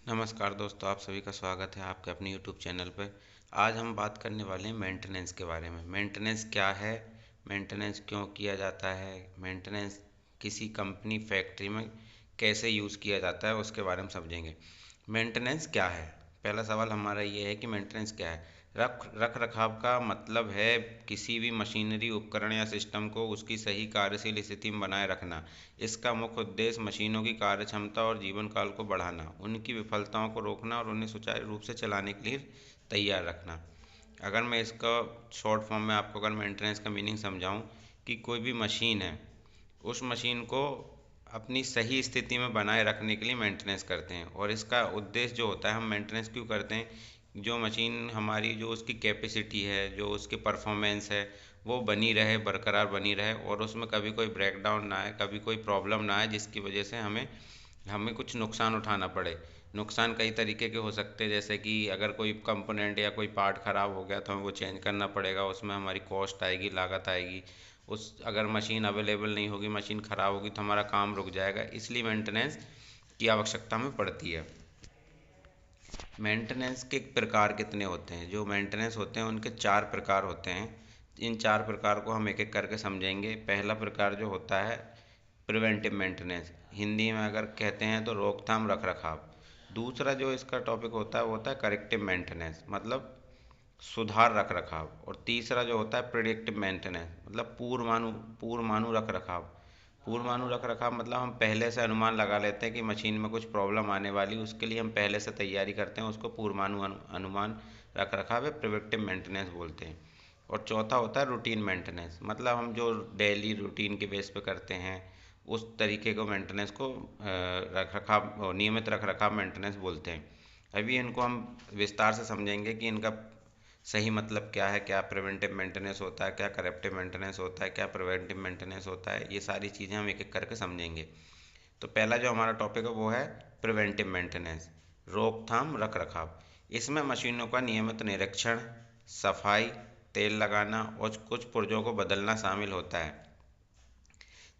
नमस्कार दोस्तों, आप सभी का स्वागत है आपके अपने यूट्यूब चैनल पे। आज हम बात करने वाले हैं मेंटेनेंस के बारे में। मेंटेनेंस क्या है, मेंटेनेंस क्यों किया जाता है, मेंटेनेंस किसी कंपनी फैक्ट्री में कैसे यूज़ किया जाता है, उसके बारे में समझेंगे। मेंटेनेंस क्या है? पहला सवाल हमारा ये है कि मेंटेनेंस क्या है। रख रखाव का मतलब है किसी भी मशीनरी, उपकरण या सिस्टम को उसकी सही कार्यशील स्थिति में बनाए रखना। इसका मुख्य उद्देश्य मशीनों की कार्य क्षमता और जीवन काल को बढ़ाना, उनकी विफलताओं को रोकना और उन्हें सुचारू रूप से चलाने के लिए तैयार रखना। अगर मैं इसका शॉर्ट फॉर्म में आपको अगर मेंटेनेंस का मीनिंग समझाऊं कि कोई भी मशीन है, उस मशीन को अपनी सही स्थिति में बनाए रखने के लिए मेंटेनेंस करते हैं। और इसका उद्देश्य जो होता है, हम मेंटेनेंस क्यों करते हैं, जो मशीन हमारी, जो उसकी कैपेसिटी है, जो उसकी परफॉर्मेंस है, वो बनी रहे, बरकरार बनी रहे और उसमें कभी कोई ब्रेकडाउन ना आए, कभी कोई प्रॉब्लम ना आए जिसकी वजह से हमें हमें कुछ नुकसान उठाना पड़े। नुकसान कई तरीके के हो सकते हैं, जैसे कि अगर कोई कंपोनेंट या कोई पार्ट ख़राब हो गया तो हमें वो चेंज करना पड़ेगा, उसमें हमारी कॉस्ट आएगी, लागत आएगी। उस अगर मशीन अवेलेबल नहीं होगी, मशीन ख़राब होगी तो हमारा काम रुक जाएगा, इसलिए मेंटेनेंस की आवश्यकता हमें पड़ती है। मेंटेनेंस के प्रकार कितने होते हैं? जो मेंटेनेंस होते हैं उनके चार प्रकार होते हैं। इन चार प्रकार को हम एक एक करके समझेंगे। पहला प्रकार जो होता है प्रिवेंटिव मेंटेनेंस, हिंदी में अगर कहते हैं तो रोकथाम रख रखाव। दूसरा जो इसका टॉपिक होता है वो होता है करेक्टिव मेंटेनेंस, मतलब सुधार रख रखाव। और तीसरा जो होता है प्रिडिक्टिव मेंटेनेंस, मतलब पूर्वानु रख रखाव। पूर्वानु रख रखाव मतलब हम पहले से अनुमान लगा लेते हैं कि मशीन में कुछ प्रॉब्लम आने वाली, उसके लिए हम पहले से तैयारी करते हैं, उसको अनुमान रख रखाव है, प्रिवेंटिव मेंटेनेंस बोलते हैं। और चौथा होता है रूटीन मेंटेनेंस, मतलब हम जो डेली रूटीन के बेस पे करते हैं उस तरीके को मेंटेनेंस को रख रखाव, नियमित रख रखाव मेंटेनेंस बोलते हैं। अभी इनको हम विस्तार से समझेंगे कि इनका सही मतलब क्या है, क्या प्रिवेंटिव मेंटेनेंस होता है, क्या करेक्टिव मेंटेनेंस होता है, क्या प्रिवेंटिव मेंटेनेंस होता है। ये सारी चीज़ें हम एक एक करके समझेंगे। तो पहला जो हमारा टॉपिक है वो है प्रिवेंटिव मेंटेनेंस, रोकथाम रख रखाव। इसमें मशीनों का नियमित निरीक्षण, सफाई, तेल लगाना और कुछ पुर्जों को बदलना शामिल होता है,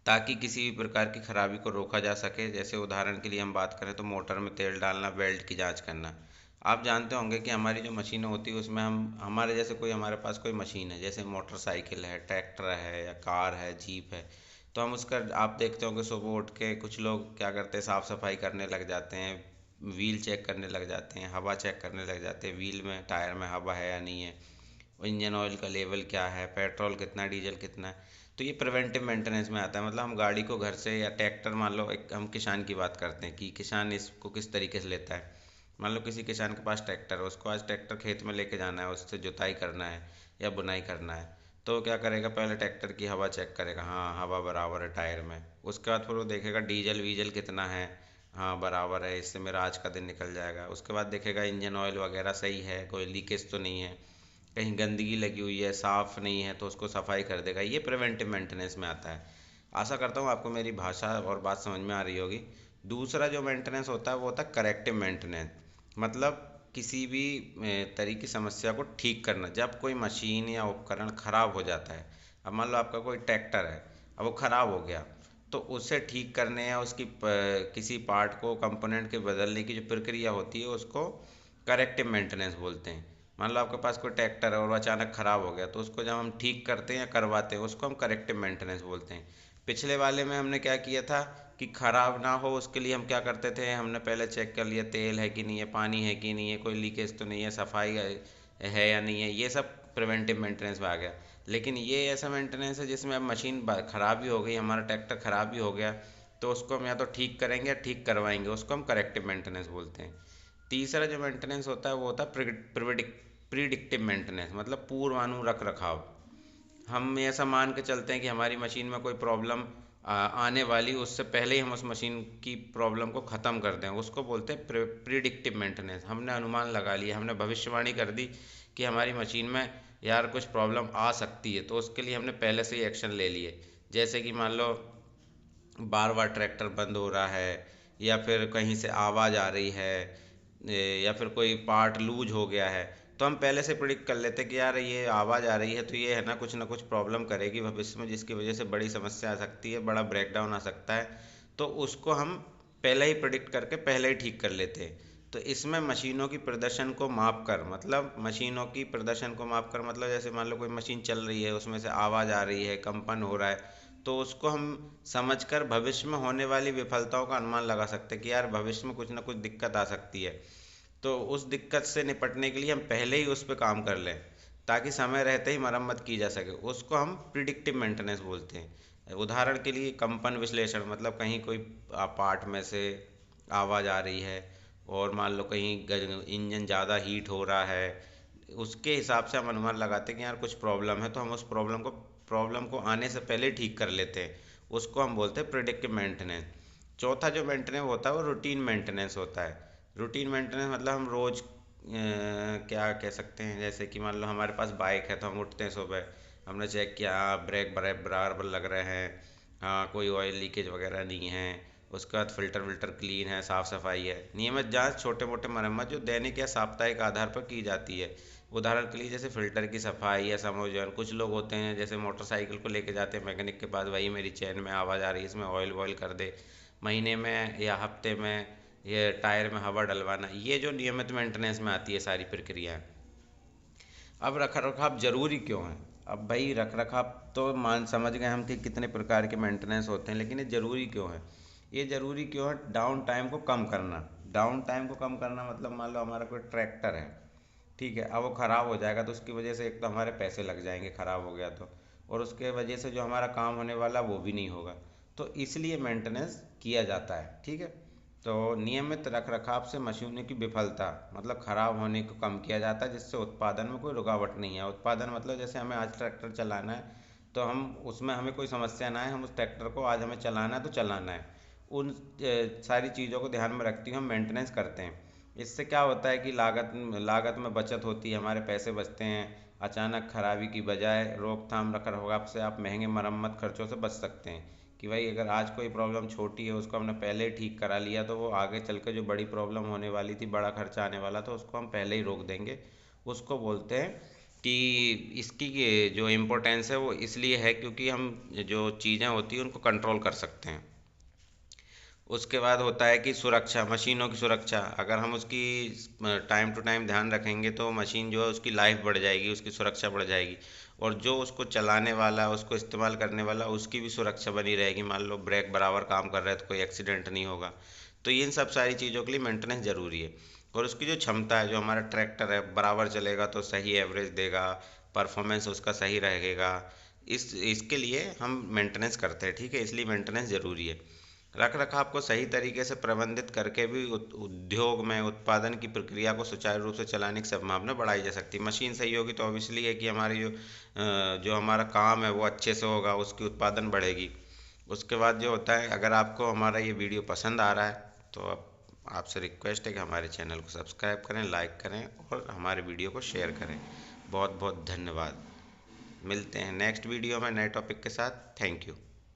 ताकि किसी भी प्रकार की खराबी को रोका जा सके। जैसे उदाहरण के लिए हम बात करें तो मोटर में तेल डालना, बेल्ट की जांच करना। आप जानते होंगे कि हमारी जो मशीनें होती है उसमें हम हमारे जैसे कोई हमारे पास कोई मशीन है, जैसे मोटरसाइकिल है, ट्रैक्टर है या कार है, जीप है, तो हम उसका आप देखते होंगे सुबह उठ के कुछ लोग क्या करते हैं, साफ़ सफाई करने लग जाते हैं, व्हील चेक करने लग जाते हैं, हवा चेक करने लग जाते हैं, व्हील में टायर में हवा है या नहीं है, इंजन ऑयल का लेवल क्या है, पेट्रोल कितना, डीजल कितना है। तो ये प्रिवेंटिव मेंटेनेंस में आता है। मतलब हम गाड़ी को घर से या ट्रैक्टर, मान लो एक हम किसान की बात करते हैं कि किसान इसको किस तरीके से लेता है। मान लो किसी किसान के पास ट्रैक्टर है, उसको आज ट्रैक्टर खेत में लेके जाना है, उससे जुताई करना है या बुनाई करना है। तो क्या करेगा, पहले ट्रैक्टर की हवा चेक करेगा, हाँ हवा बराबर है टायर में। उसके बाद फिर वो देखेगा डीजल वीजल कितना है, हाँ बराबर है, इससे मेरा आज का दिन निकल जाएगा। उसके बाद देखेगा इंजन ऑयल वगैरह सही है, कोई लीकेज तो नहीं है, कहीं गंदगी लगी हुई है, साफ़ नहीं है तो उसको सफाई कर देगा। ये प्रिवेंटिव मेंटेनेंस में आता है। आशा करता हूँ आपको मेरी भाषा और बात समझ में आ रही होगी। दूसरा जो मेंटेनेंस होता है वो होता है करेक्टिव मेंटेनेंस, मतलब किसी भी तरह की समस्या को ठीक करना। जब कोई मशीन या उपकरण खराब हो जाता है, अब मान लो आपका कोई ट्रैक्टर है, अब वो खराब हो गया, तो उसे ठीक करने या उसकी किसी पार्ट को, कंपोनेंट के बदलने की जो प्रक्रिया होती है उसको करेक्टिव मेंटेनेंस बोलते हैं। मान लो आपके पास कोई ट्रैक्टर है और वो अचानक ख़राब हो गया, तो उसको जब हम ठीक करते हैं या करवाते हैं उसको हम करेक्टिव मेंटेनेंस बोलते हैं। पिछले वाले में हमने क्या किया था कि ख़राब ना हो उसके लिए हम क्या करते थे, हमने पहले चेक कर लिया तेल है कि नहीं है, पानी है कि नहीं है, कोई लीकेज तो नहीं है, सफाई है या नहीं है, ये सब प्रिवेंटिव मेंटेनेंस में आ गया। लेकिन ये ऐसा मेंटेनेंस है जिसमें अब मशीन ख़राब भी हो गई, हमारा ट्रैक्टर ख़राब भी हो गया, तो उसको हम या तो ठीक करेंगे या ठीक करवाएंगे, उसको हम करेक्टिव मेंटेनेंस बोलते हैं। तीसरा जो मेंटेनेंस होता है वो होता है प्रिडिक्टिव मेंटेनेंस, मतलब पूर्वानु रख रखाव। हम ऐसा मान के चलते हैं कि हमारी मशीन में कोई प्रॉब्लम आने वाली, उससे पहले ही हम उस मशीन की प्रॉब्लम को ख़त्म कर दें, उसको बोलते हैं प्रिडिक्टिव मेंटेनेंस। हमने अनुमान लगा लिया, हमने भविष्यवाणी कर दी कि हमारी मशीन में यार कुछ प्रॉब्लम आ सकती है, तो उसके लिए हमने पहले से ही एक्शन ले लिए। जैसे कि मान लो बार बार ट्रैक्टर बंद हो रहा है, या फिर कहीं से आवाज़ आ रही है, या फिर कोई पार्ट लूज हो गया है, तो हम पहले से प्रिडिक्ट कर लेते हैं कि यार ये आवाज़ आ रही है तो ये है ना कुछ प्रॉब्लम करेगी भविष्य में, जिसकी वजह से बड़ी समस्या आ सकती है, बड़ा ब्रेकडाउन आ सकता है। तो उसको हम पहले ही प्रिडिक्ट करके पहले ही ठीक कर लेते हैं। तो इसमें मशीनों की प्रदर्शन को माप कर, मतलब मशीनों की प्रदर्शन को माप कर मतलब जैसे मान लो कोई मशीन चल रही है, उसमें से आवाज़ आ रही है, कंपन हो रहा है, तो उसको हम समझकर भविष्य में होने वाली विफलताओं का अनुमान लगा सकते हैं कि यार भविष्य में कुछ ना कुछ दिक्कत आ सकती है। तो उस दिक्कत से निपटने के लिए हम पहले ही उस पर काम कर लें ताकि समय रहते ही मरम्मत की जा सके, उसको हम प्रिडिक्टिव मेंटेनेंस बोलते हैं। उदाहरण के लिए कंपन विश्लेषण, मतलब कहीं कोई पार्ट में से आवाज़ आ रही है और मान लो कहीं इंजन ज़्यादा हीट हो रहा है, उसके हिसाब से हम अनुमान लगाते हैं कि यार कुछ प्रॉब्लम है, तो हम उस प्रॉब्लम को आने से पहले ठीक कर लेते हैं। उसको हम बोलते हैं प्रिडिक्टिव मेंटेनेंस। चौथा जो मेंटेनेंस होता है वो रूटीन मेंटेनेंस होता है। रूटीन मेंटेनेंस मतलब हम रोज़ क्या कह सकते हैं, जैसे कि मान लो हमारे पास बाइक है तो हम उठते हैं सुबह, हमने चेक किया हाँ ब्रेक बराबर लग रहे हैं, हाँ कोई ऑयल लीकेज वगैरह नहीं है, उसके बाद फ़िल्टर विल्टर क्लीन है, साफ़ सफाई है। नियमित जांच, छोटे मोटे मरम्मत जो दैनिक या साप्ताहिक आधार पर की जाती है। उदाहरण के लिए जैसे फ़िल्टर की सफाई या समायोजन। कुछ लोग होते हैं जैसे मोटरसाइकिल को लेके जाते हैं मैकेनिक के पास, भाई मेरी चैन में आवाज़ आ रही है, इसमें ऑयल वॉयल कर दे। महीने में या हफ्ते में ये टायर में हवा डलवाना, ये जो नियमित मेंटेनेंस में आती है सारी प्रक्रियाएं। अब रख रखाव जरूरी क्यों है? अब भाई रख रखाव तो मान समझ गए हम कि कितने प्रकार के मेंटेनेंस होते हैं, लेकिन ये ज़रूरी क्यों है? ये ज़रूरी क्यों है? डाउन टाइम को कम करना। डाउन टाइम को कम करना मतलब मान लो हमारा कोई ट्रैक्टर है, ठीक है, अब वो ख़राब हो जाएगा तो उसकी वजह से एक तो हमारे पैसे लग जाएंगे ख़राब हो गया तो, और उसके वजह से जो हमारा काम होने वाला वो भी नहीं होगा। तो इसलिए मेंटेनेंस किया जाता है, ठीक है। तो नियमित रखरखाव से मशीनों की विफलता मतलब ख़राब होने को कम किया जाता है, जिससे उत्पादन में कोई रुकावट नहीं है। उत्पादन मतलब जैसे हमें आज ट्रैक्टर चलाना है तो हम उसमें हमें कोई समस्या ना है, हम उस ट्रैक्टर को आज हमें चलाना है तो चलाना है। उन सारी चीज़ों को ध्यान में रखते हुए हम मेंटेनेंस करते हैं। इससे क्या होता है कि लागत में बचत होती है, हमारे पैसे बचते हैं। अचानक खराबी की बजाय रोकथाम रखरखाव से आप महंगे मरम्मत खर्चों से बच सकते हैं। कि भाई अगर आज कोई प्रॉब्लम छोटी है उसको हमने पहले ही ठीक करा लिया तो वो आगे चल के जो बड़ी प्रॉब्लम होने वाली थी, बड़ा खर्चा आने वाला था, उसको हम पहले ही रोक देंगे। उसको बोलते हैं कि इसकी जो इम्पोर्टेंस है वो इसलिए है क्योंकि हम जो चीज़ें होती हैं उनको कंट्रोल कर सकते हैं। उसके बाद होता है कि सुरक्षा, मशीनों की सुरक्षा। अगर हम उसकी टाइम टू टाइम ध्यान रखेंगे तो मशीन जो है उसकी लाइफ बढ़ जाएगी, उसकी सुरक्षा बढ़ जाएगी, और जो उसको चलाने वाला, उसको इस्तेमाल करने वाला, उसकी भी सुरक्षा बनी रहेगी। मान लो ब्रेक बराबर काम कर रहा है तो कोई एक्सीडेंट नहीं होगा। तो इन सब सारी चीज़ों के लिए मेंटेनेंस ज़रूरी है। और उसकी जो क्षमता है, जो हमारा ट्रैक्टर है बराबर चलेगा तो सही एवरेज देगा, परफॉर्मेंस उसका सही रहेगा। इसके लिए हम मेंटेनेंस करते हैं, ठीक है, इसलिए मेंटेनेंस ज़रूरी है। रख रखाव को सही तरीके से प्रबंधित करके भी उद्योग में उत्पादन की प्रक्रिया को सुचारू रूप से चलाने की संभावना बढ़ाई जा सकती है। मशीन सही होगी तो ऑब्वियसली है कि हमारी जो हमारा काम है वो अच्छे से होगा, उसकी उत्पादन बढ़ेगी। उसके बाद जो होता है, अगर आपको हमारा ये वीडियो पसंद आ रहा है तो आपसे रिक्वेस्ट है कि हमारे चैनल को सब्सक्राइब करें, लाइक करें और हमारे वीडियो को शेयर करें। बहुत बहुत धन्यवाद। मिलते हैं नेक्स्ट वीडियो में नए टॉपिक के साथ। Thank you.